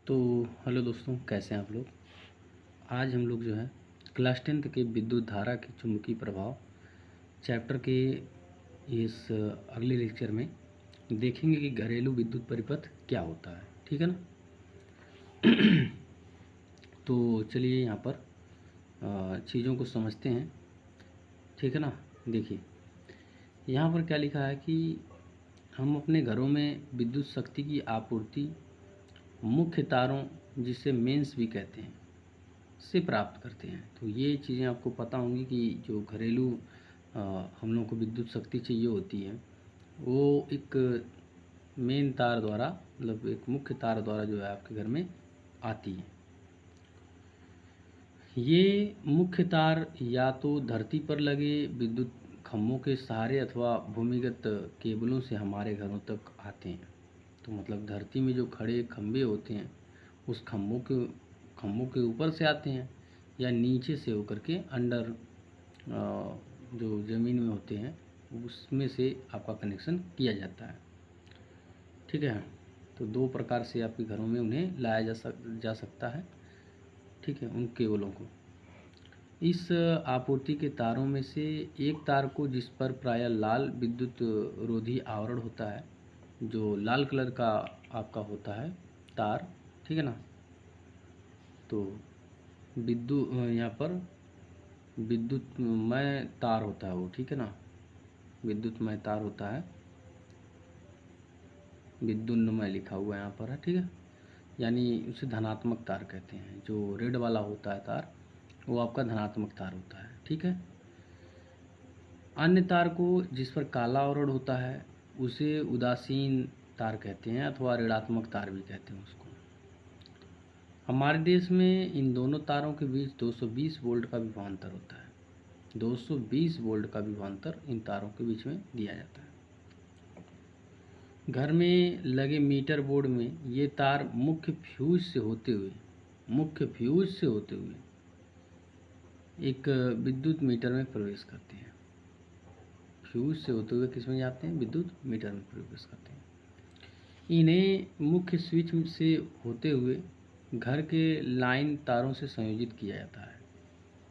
तो हेलो दोस्तों, कैसे हैं आप लोग। आज हम लोग जो है क्लास 10th के विद्युत धारा के चुंबकीय प्रभाव चैप्टर के इस अगले लेक्चर में देखेंगे कि घरेलू विद्युत परिपथ क्या होता है। ठीक है ना। तो चलिए यहाँ पर चीज़ों को समझते हैं। ठीक है ना। देखिए यहाँ पर क्या लिखा है कि हम अपने घरों में विद्युत शक्ति की आपूर्ति मुख्य तारों, जिसे मेंस भी कहते हैं, से प्राप्त करते हैं। तो ये चीज़ें आपको पता होंगी कि जो घरेलू हम लोगों को विद्युत शक्ति चाहिए होती है, वो एक मेन तार द्वारा, मतलब एक मुख्य तार द्वारा जो है आपके घर में आती है। ये मुख्य तार या तो धरती पर लगे विद्युत खंभों के सहारे अथवा भूमिगत केबलों से हमारे घरों तक आते हैं। तो मतलब धरती में जो खड़े खंभे होते हैं उस खंभों के ऊपर से आते हैं, या नीचे से होकर के अंडर जो ज़मीन में होते हैं उसमें से आपका कनेक्शन किया जाता है। ठीक है। तो दो प्रकार से आपके घरों में उन्हें लाया जा सकता है। ठीक है, उन केबलों को। इस आपूर्ति के तारों में से एक तार को, जिस पर प्रायः लाल विद्युत रोधी आवरण होता है, जो लाल कलर का आपका होता है तार, ठीक है ना। तो यहाँ पर विद्युतमय तार होता है वो, ठीक है ना। विद्युतमय तार होता है, विद्युन्मय लिखा हुआ यहाँ पर है, ठीक है। यानी उसे धनात्मक तार कहते हैं। जो रेड वाला होता है तार, वो आपका धनात्मक तार होता है, ठीक है। अन्य तार को, जिस पर काला आवरण होता है, उसे उदासीन तार कहते हैं अथवा ऋणात्मक तार भी कहते हैं उसको। हमारे देश में इन दोनों तारों के बीच 220 वोल्ट का विभवांतर होता है। 220 वोल्ट का विभवांतर इन तारों के बीच में दिया जाता है। घर में लगे मीटर बोर्ड में ये तार मुख्य फ्यूज से होते हुए एक विद्युत मीटर में प्रवेश करते हैं। फ्यूज से होते हुए किस में जाते हैं? विद्युत मीटर में प्रवेश करते हैं। इन्हें मुख्य स्विच से होते हुए घर के लाइन तारों से संयोजित किया जाता है।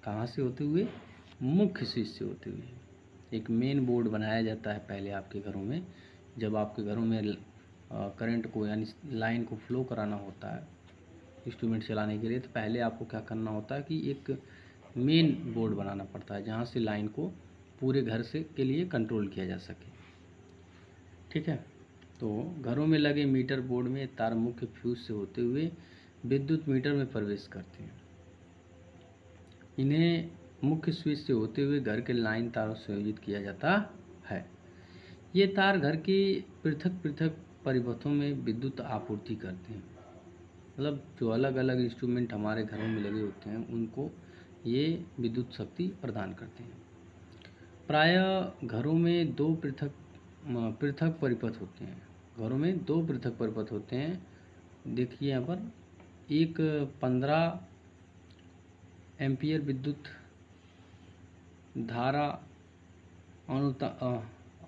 कहाँ से होते हुए? मुख्य स्विच से होते हुए एक मेन बोर्ड बनाया जाता है पहले आपके घरों में। जब आपके घरों में करंट को, यानी लाइन को फ्लो कराना होता है इंस्ट्रूमेंट चलाने के लिए, तो पहले आपको क्या करना होता है कि एक मेन बोर्ड बनाना पड़ता है जहाँ से लाइन को पूरे घर से के लिए कंट्रोल किया जा सके। ठीक है। तो घरों में लगे मीटर बोर्ड में तार मुख्य फ्यूज से होते हुए विद्युत मीटर में प्रवेश करते हैं। इन्हें मुख्य स्विच से होते हुए घर के लाइन तारों से संयोजित किया जाता है। ये तार घर के पृथक पृथक परिपथों में विद्युत आपूर्ति करते हैं। मतलब जो अलग अलग इंस्ट्रूमेंट हमारे घरों में लगे होते हैं उनको ये विद्युत शक्ति प्रदान करते हैं। प्रायः घरों में दो पृथक पृथक परिपथ होते हैं। घरों में दो पृथक परिपथ होते हैं। देखिए यहाँ पर एक 15 एम्पियर विद्युत धारा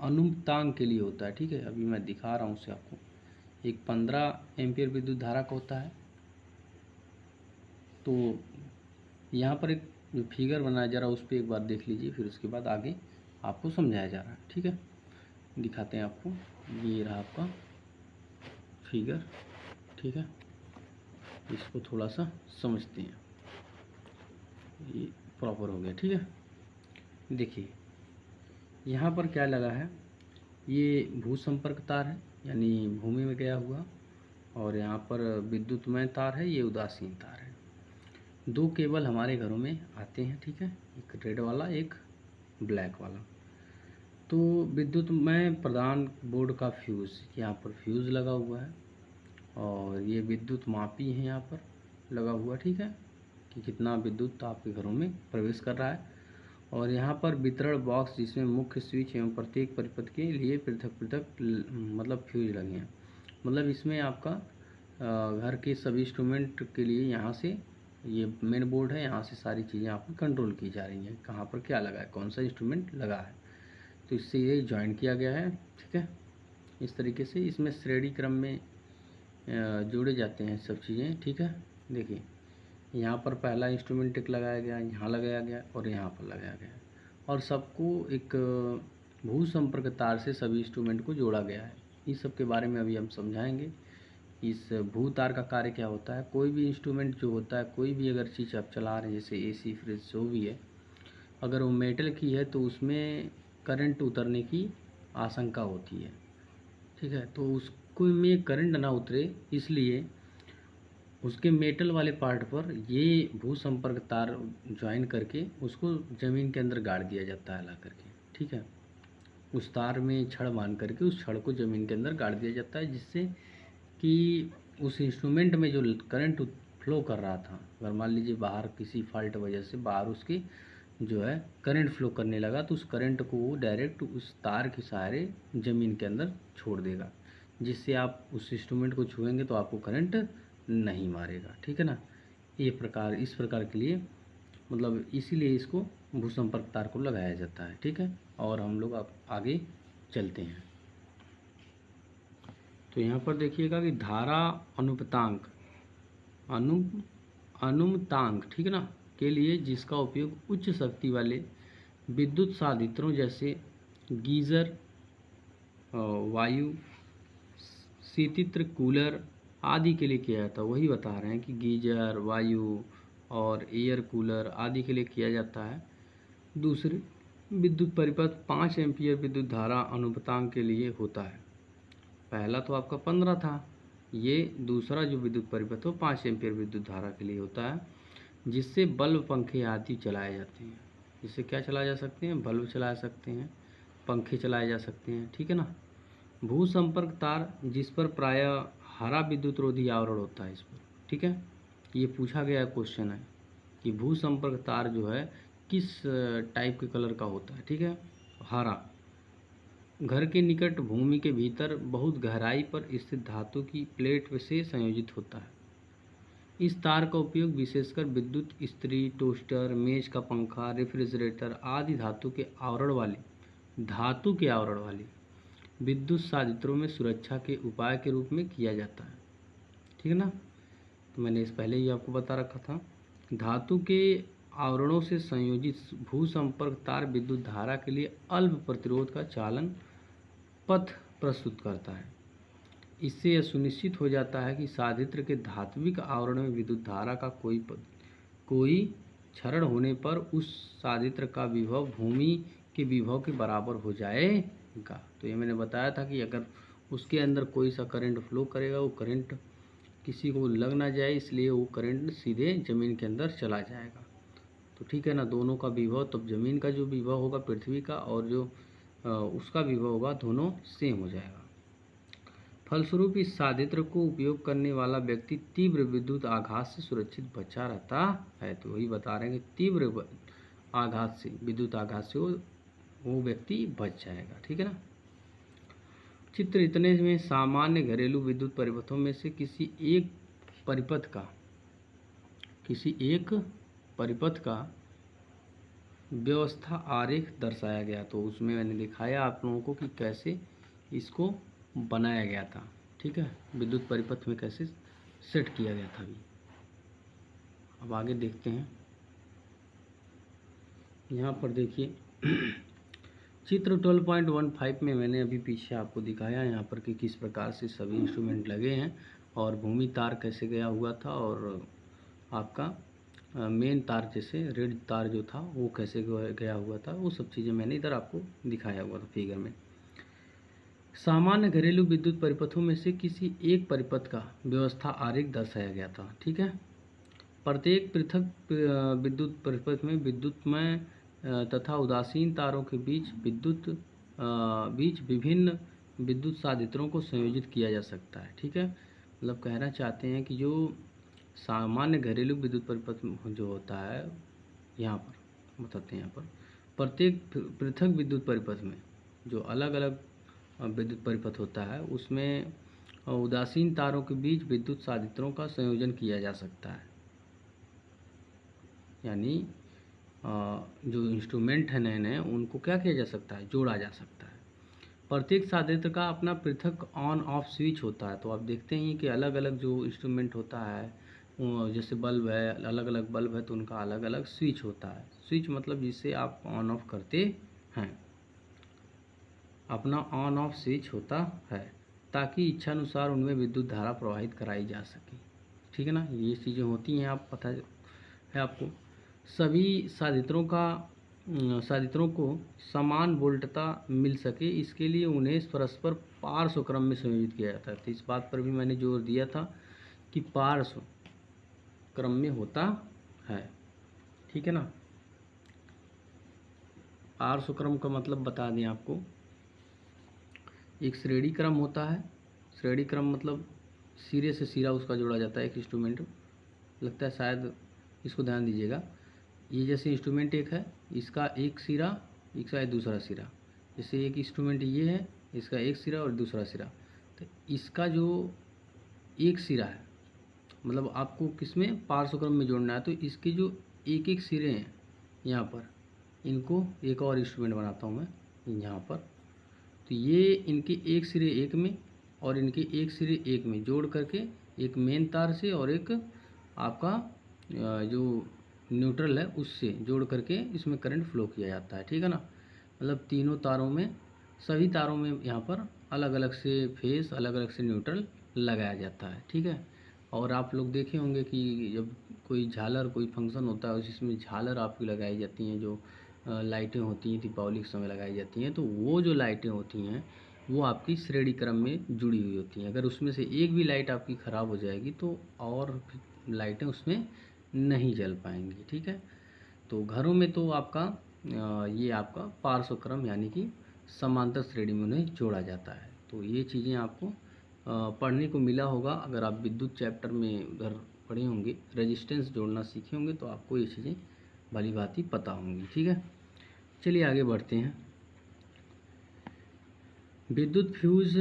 अनुमतांक के लिए होता है। ठीक है, अभी मैं दिखा रहा हूँ उसे आपको। एक 15 एम्पियर विद्युत धारा का होता है। तो यहाँ पर एक जो फिगर बनाया जा रहा है उस पर एक बार देख लीजिए, फिर उसके बाद आगे आपको समझाया जा रहा है। ठीक है, दिखाते हैं आपको। ये रहा आपका फिगर। ठीक है, इसको थोड़ा सा समझते हैं। ये प्रॉपर हो गया। ठीक है, देखिए यहाँ पर क्या लगा है, ये भू संपर्क तार है, यानी भूमि में गया हुआ, और यहाँ पर विद्युतमय तार है, ये उदासीन तार है। दो केबल हमारे घरों में आते हैं। ठीक है, एक रेड वाला, एक ब्लैक वाला। तो विद्युतमय प्रदान बोर्ड का फ्यूज़, यहाँ पर फ्यूज़ लगा हुआ है, और ये विद्युत मापी है यहाँ पर लगा हुआ। ठीक है, कि कितना विद्युत आपके घरों में प्रवेश कर रहा है। और यहाँ पर वितरण बॉक्स, जिसमें मुख्य स्विच एवं प्रत्येक परिपथ के लिए पृथक पृथक मतलब फ्यूज लगे हैं। मतलब इसमें आपका घर के सभी इंस्ट्रूमेंट के लिए यहाँ से ये मेन बोर्ड है, यहाँ से सारी चीज़ें आपकी कंट्रोल की जा रही हैं, कहाँ पर क्या लगा है, कौन सा इंस्ट्रूमेंट लगा है। तो इससे ये ज्वाइन किया गया है। ठीक है, इस तरीके से इसमें श्रेणी क्रम में जोड़े जाते हैं सब चीज़ें, ठीक है। देखिए यहाँ पर पहला इंस्ट्रूमेंट एक लगाया गया, यहाँ लगाया गया और यहाँ पर लगाया गया, और सबको एक भू संपर्क तार से सभी इंस्ट्रूमेंट को जोड़ा गया है। इस सब के बारे में अभी हम समझाएंगे। इस भू तार का कार्य क्या होता है। कोई भी इंस्ट्रूमेंट जो होता है, कोई भी अगर चीज़ आप चला रहे हैं, जैसे एसी, फ्रिज, जो भी है, अगर वो मेटल की है तो उसमें करंट उतरने की आशंका होती है, ठीक है। तो उसको में करंट ना उतरे, इसलिए उसके मेटल वाले पार्ट पर ये भू संपर्क तार ज्वाइन करके उसको ज़मीन के अंदर गाड़ दिया जाता है ला करके, ठीक है। उस तार में छड़ बांध करके उस छड़ को ज़मीन के अंदर गाड़ दिया जाता है, जिससे कि उस इंस्ट्रूमेंट में जो करंट फ्लो कर रहा था, अगर मान लीजिए बाहर किसी फॉल्ट वजह से बाहर उसकी जो है करंट फ्लो करने लगा, तो उस करंट को वो डायरेक्ट उस तार के सहारे ज़मीन के अंदर छोड़ देगा, जिससे आप उस इंस्ट्रूमेंट को छुएंगे तो आपको करंट नहीं मारेगा, ठीक है ना। इस प्रकार के लिए मतलब इसीलिए इसको भूसंपर्क तार को लगाया जाता है, ठीक है। और हम लोग अब आगे चलते हैं। तो यहाँ पर देखिएगा कि धारा अनुपातांक अनुमतांक, ठीक है ना, के लिए जिसका उपयोग उच्च शक्ति वाले विद्युत साधित्रों जैसे गीजर, वायु शीतत्र, कूलर आदि के लिए किया जाता है। वही बता रहे हैं कि गीजर, वायु और एयर कूलर आदि के लिए किया जाता है। दूसरे विद्युत परिपथ 5 एम्पीयर विद्युत धारा अनुपातांक के लिए होता है। पहला तो आपका 15 था, ये दूसरा जो विद्युत परिपथ हो 5 एम्पीयर विद्युत धारा के लिए होता है, जिससे बल्ब, पंखे आदि चलाए जाते हैं। जिससे क्या चलाए जा सकते हैं? बल्ब चला सकते हैं, पंखे चलाए जा सकते हैं, ठीक है ना। भू संपर्क तार जिस पर प्रायः हरा विद्युत रोधी आवरण होता है इस पर, ठीक है। ये पूछा गया क्वेश्चन है कि भू संपर्क तार जो है किस टाइप के कलर का होता है, ठीक है, हरा। घर के निकट भूमि के भीतर बहुत गहराई पर स्थित धातु की प्लेट से संयोजित होता है। इस तार का उपयोग विशेषकर विद्युत इस्त्री, टोस्टर, मेज का पंखा, रेफ्रिजरेटर आदि धातु के आवरण वाली विद्युत साधित्रों में सुरक्षा के उपाय के रूप में किया जाता है, ठीक है ना। तो मैंने इस पहले ही आपको बता रखा था। धातु के आवरणों से संयोजित भू संपर्क तार विद्युत धारा के लिए अल्प प्रतिरोध का चालन पथ प्रस्तुत करता है। इससे यह सुनिश्चित हो जाता है कि साधित्र के धात्विक आवरण में विद्युत धारा का कोई क्षरण होने पर उस साधित्र का विभव भूमि के विभव के बराबर हो जाएगा। तो ये मैंने बताया था कि अगर उसके अंदर कोई सा करंट फ्लो करेगा, वो करंट किसी को लग ना जाए, इसलिए वो करंट सीधे ज़मीन के अंदर चला जाएगा। तो ठीक है ना, दोनों का विभव, तब ज़मीन का जो विभव होगा पृथ्वी का और जो उसका विभव होगा, दोनों सेम हो जाएगा। फलस्वरूप इस साधित्र को उपयोग करने वाला व्यक्ति तीव्र विद्युत आघात से सुरक्षित बचा रहता है। तो वही बता रहे हैं कि तीव्र आघात से, विद्युत आघात से वो व्यक्ति बच जाएगा, ठीक है ना। चित्र इतने में सामान्य घरेलू विद्युत परिपथों में से किसी एक परिपथ का व्यवस्था आरेख दर्शाया गया। तो उसमें मैंने दिखाया आप लोगों को कि कैसे इसको बनाया गया था, ठीक है, विद्युत परिपथ में कैसे सेट किया गया था अभी। अब आगे देखते हैं। यहाँ पर देखिए चित्र 12.15 में मैंने अभी पीछे आपको दिखाया यहाँ पर कि किस प्रकार से सभी इंस्ट्रूमेंट लगे हैं और भूमि तार कैसे गया हुआ था, और आपका मेन तार जैसे रेड तार जो था वो कैसे गया हुआ था, वो सब चीज़ें मैंने इधर आपको दिखाया हुआ था फिगर में। सामान्य घरेलू विद्युत परिपथों में से किसी एक परिपथ का व्यवस्था आरेख दर्शाया गया था, ठीक है। प्रत्येक पृथक विद्युत परिपथ में विद्युतमय तथा उदासीन तारों के बीच विभिन्न विद्युत साधित्रों को संयोजित किया जा सकता है, ठीक है। मतलब कहना चाहते हैं कि जो सामान्य घरेलू विद्युत परिपथ जो होता है, यहाँ पर बताते हैं, यहाँ पर प्रत्येक पृथक विद्युत परिपथ में जो अलग अलग विद्युत परिपथ होता है, उसमें उदासीन तारों के बीच विद्युत साधित्रों का संयोजन किया जा सकता है। यानी जो इंस्ट्रूमेंट है नए नए, उनको क्या किया जा सकता है? जोड़ा जा सकता है। प्रत्येक संयंत्र का अपना पृथक ऑन ऑफ स्विच होता है। तो आप देखते हैं कि अलग अलग जो इंस्ट्रूमेंट होता है, जैसे बल्ब है, अलग अलग बल्ब है तो उनका अलग अलग स्विच होता है। स्विच मतलब जिससे आप ऑन ऑफ करते हैं, अपना ऑन ऑफ स्विच होता है, ताकि इच्छानुसार उनमें विद्युत धारा प्रवाहित कराई जा सके। ठीक है ना, ये चीज़ें होती हैं, आप पता है आपको। सभी संयंत्रों को समान वोल्टता मिल सके, इसके लिए उन्हें परस्पर पार्श्व क्रम में संयोजित किया जाता है। तो इस बात पर भी मैंने जोर दिया था कि पार्श्व क्रम में होता है। ठीक है ना, पार्श्व क्रम का मतलब बता दें आपको, एक श्रेणी क्रम होता है। श्रेणी क्रम मतलब सिरे से सिरा उसका जोड़ा जाता है। एक इंस्ट्रूमेंट लगता है शायद, इसको ध्यान दीजिएगा, ये जैसे इंस्ट्रूमेंट एक है, इसका एक सिरा, इसका एक दूसरा सिरा। जैसे एक इंस्ट्रूमेंट ये है, इसका एक सिरा और दूसरा सिरा, तो इसका जो एक सिरा है, मतलब आपको किसमें पार्श्वक्रम में जोड़ना है, तो इसके जो एक एक सिरे हैं यहाँ पर, इनको एक और इंस्ट्रूमेंट बनाता हूँ मैं यहाँ पर। तो ये इनके एक सिरे एक में और इनके एक सिरे एक में जोड़ करके एक मेन तार से और एक आपका जो न्यूट्रल है उससे जोड़ करके इसमें करंट फ्लो किया जाता है। ठीक है ना, मतलब तीनों तारों में, सभी तारों में यहाँ पर अलग अलग से फेस, अलग अलग से न्यूट्रल लगाया जाता है। ठीक है, और आप लोग देखे होंगे कि जब कोई झालर, कोई फंक्शन होता है जिसमें झालर आपकी लगाई जाती हैं, जो लाइटें होती हैं दीपावली के समय लगाई जाती हैं, तो वो जो लाइटें होती हैं वो आपकी श्रेणी क्रम में जुड़ी हुई होती हैं। अगर उसमें से एक भी लाइट आपकी ख़राब हो जाएगी तो और लाइटें उसमें नहीं जल पाएंगी। ठीक है, तो घरों में तो आपका ये आपका पार्श्व क्रम यानी कि समांतर श्रेणी में उन्हें जोड़ा जाता है। तो ये चीज़ें आपको पढ़ने को मिला होगा। अगर आप विद्युत चैप्टर में उधर पढ़े होंगे, रेजिस्टेंस जोड़ना सीखे होंगे, तो आपको ये चीज़ें भली भांति पता होंगी। ठीक है, चलिए आगे बढ़ते हैं। विद्युत फ्यूज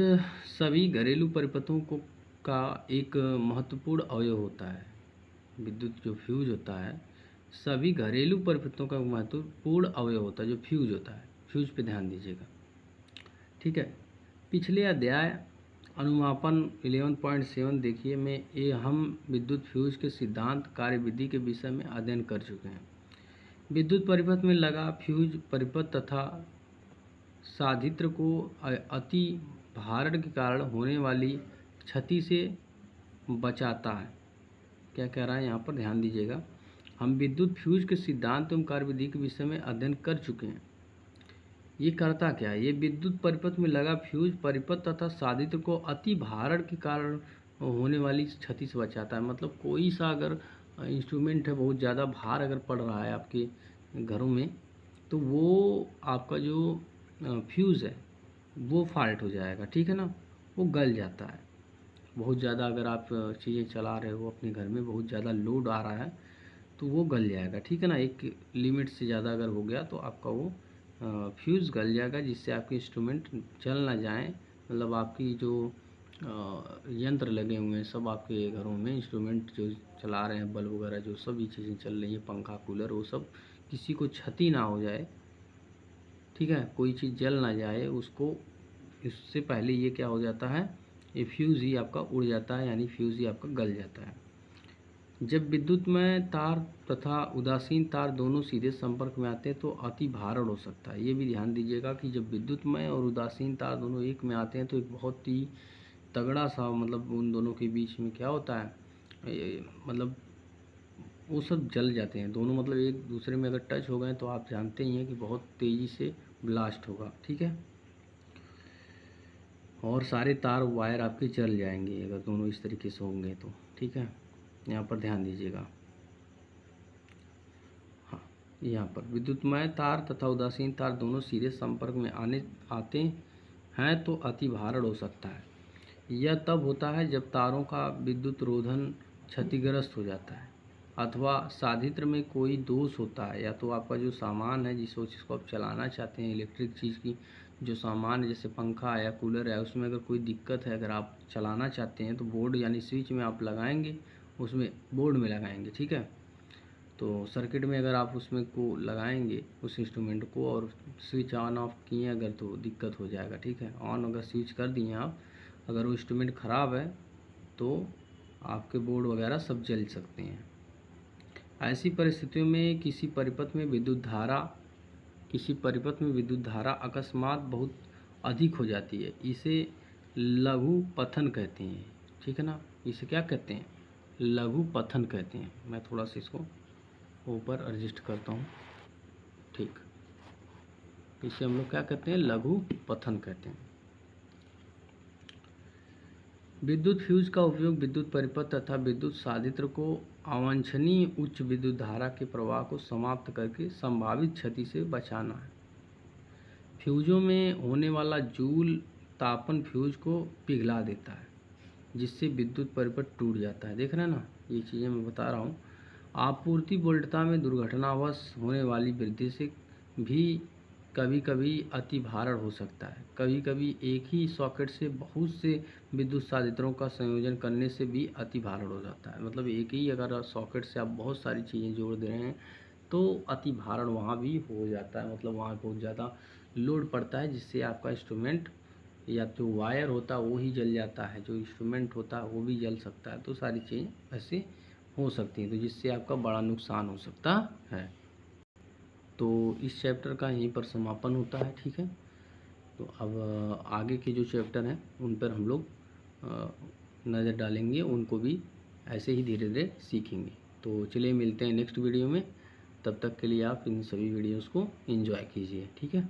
सभी घरेलू परिपथों को का एक महत्वपूर्ण अवयव होता है। विद्युत जो फ्यूज होता है सभी घरेलू परिपथों का महत्वपूर्ण अवयव होता है, जो फ्यूज होता है। फ्यूज पे ध्यान दीजिएगा। ठीक है, पिछले अध्याय अनुमापन 11.7 देखिए में ये हम विद्युत फ्यूज के सिद्धांत, कार्यविधि के विषय में अध्ययन कर चुके हैं। विद्युत परिपथ में लगा फ्यूज परिपथ तथा साधित्र को अति भारण के कारण होने वाली क्षति से बचाता है। क्या कह रहा है यहाँ पर, ध्यान दीजिएगा। हम विद्युत फ्यूज के सिद्धांत एवं कार्यविधि के विषय में अध्ययन कर चुके हैं। ये करता क्या है, ये विद्युत परिपथ में लगा फ्यूज परिपथ तथा साधित्र को अति भारण के कारण होने वाली क्षति से बचाता है। मतलब कोई सा अगर इंस्ट्रूमेंट है, बहुत ज़्यादा भार अगर पड़ रहा है आपके घरों में, तो वो आपका जो फ्यूज़ है वो फॉल्ट हो जाएगा। ठीक है ना, वो गल जाता है। बहुत ज़्यादा अगर आप चीज़ें चला रहे हो अपने घर में, बहुत ज़्यादा लोड आ रहा है तो वो गल जाएगा। ठीक है ना, एक लिमिट से ज़्यादा अगर हो गया तो आपका वो फ्यूज़ गल जाएगा, जिससे आपके इंस्ट्रूमेंट चल ना जाए। मतलब आपकी जो यंत्र लगे हुए हैं सब आपके घरों में, इंस्ट्रूमेंट जो चला रहे हैं, बल्ब वगैरह जो सभी चीज़ें चल रही हैं, पंखा कूलर, वो सब किसी को क्षति ना हो जाए। ठीक है, कोई चीज़ जल ना जाए उसको, इससे पहले ये क्या हो जाता है, ये फ्यूज़ ही आपका उड़ जाता है, यानी फ्यूज़ ही आपका गल जाता है। जब विद्युतमय तार तथा उदासीन तार दोनों सीधे संपर्क में आते हैं तो अति भारण हो सकता है। ये भी ध्यान दीजिएगा कि जब विद्युतमय और उदासीन तार दोनों एक में आते हैं तो एक बहुत ही तगड़ा सा, मतलब उन दोनों के बीच में क्या होता है, मतलब वो सब जल जाते हैं दोनों। मतलब एक दूसरे में अगर टच हो गए तो आप जानते ही हैं कि बहुत तेज़ी से ब्लास्ट होगा। ठीक है, और सारे तार वायर आपके जल जाएंगे अगर दोनों इस तरीके से होंगे तो। ठीक है, यहाँ पर ध्यान दीजिएगा। हाँ, यहाँ पर विद्युतमय तार तथा उदासीन तार दोनों सीधे संपर्क में आते हैं तो अति भारण हो सकता है। यह तब होता है जब तारों का विद्युत रोधन क्षतिग्रस्त हो जाता है अथवा साधित्र में कोई दोष होता है, या तो आपका जो सामान है जिसको आप चलाना चाहते हैं, इलेक्ट्रिक चीज़ की जो सामान है जैसे पंखा है या कूलर है, उसमें अगर कोई दिक्कत है, अगर आप चलाना चाहते हैं तो बोर्ड यानी स्विच में आप लगाएंगे, उसमें बोर्ड में लगाएंगे। ठीक है, तो सर्किट में अगर आप उसमें को लगाएंगे उस इंस्ट्रूमेंट को और स्विच ऑन ऑफ किए अगर तो दिक्कत हो जाएगा, ठीक है। ऑन अगर स्विच कर दिए आप, अगर वो इंस्ट्रूमेंट ख़राब है तो आपके बोर्ड वगैरह सब जल सकते हैं। ऐसी परिस्थितियों में किसी परिपथ में विद्युत धारा अकस्मात बहुत अधिक हो जाती है, इसे लघु पथन कहते हैं, ठीक है ना। इसे क्या कहते हैं? लघु पथन कहते हैं। मैं थोड़ा सा इसको ऊपर एडजस्ट करता हूँ, ठीक। इसे हम लोग क्या कहते हैं? लघु पथन कहते हैं। विद्युत फ्यूज का उपयोग विद्युत परिपथ तथा विद्युत साधित्र को अवांछनीय उच्च विद्युत धारा के प्रवाह को समाप्त करके संभावित क्षति से बचाना है। फ्यूजों में होने वाला जूल तापन फ्यूज को पिघला देता है, जिससे विद्युत परिपथ टूट जाता है। देख रहे हैं ना, ये चीज़ें मैं बता रहा हूँ। आपूर्ति वोल्टता में दुर्घटनावश होने वाली वृद्धि से भी कभी कभी अति भारण हो सकता है। कभी कभी एक ही सॉकेट से बहुत से विद्युत साधित्रों का संयोजन करने से भी अति भारण हो जाता है। मतलब एक ही अगर सॉकेट से आप बहुत सारी चीज़ें जोड़ दे रहे हैं तो अति भारण वहाँ भी हो जाता है। मतलब वहाँ बहुत ज़्यादा लोड पड़ता है, जिससे आपका इंस्ट्रूमेंट या तो वायर होता है वो ही जल जाता है, जो इंस्ट्रूमेंट होता है वो भी जल सकता है। तो सारी चीज़ें ऐसे हो सकती हैं, तो जिससे आपका बड़ा नुकसान हो सकता है। तो इस चैप्टर का यहीं पर समापन होता है, ठीक है। तो अब आगे के जो चैप्टर हैं उन पर हम लोग नज़र डालेंगे, उनको भी ऐसे ही धीरे धीरे सीखेंगे। तो चलिए मिलते हैं नेक्स्ट वीडियो में। तब तक के लिए आप इन सभी वीडियोस को एंजॉय कीजिए, ठीक है।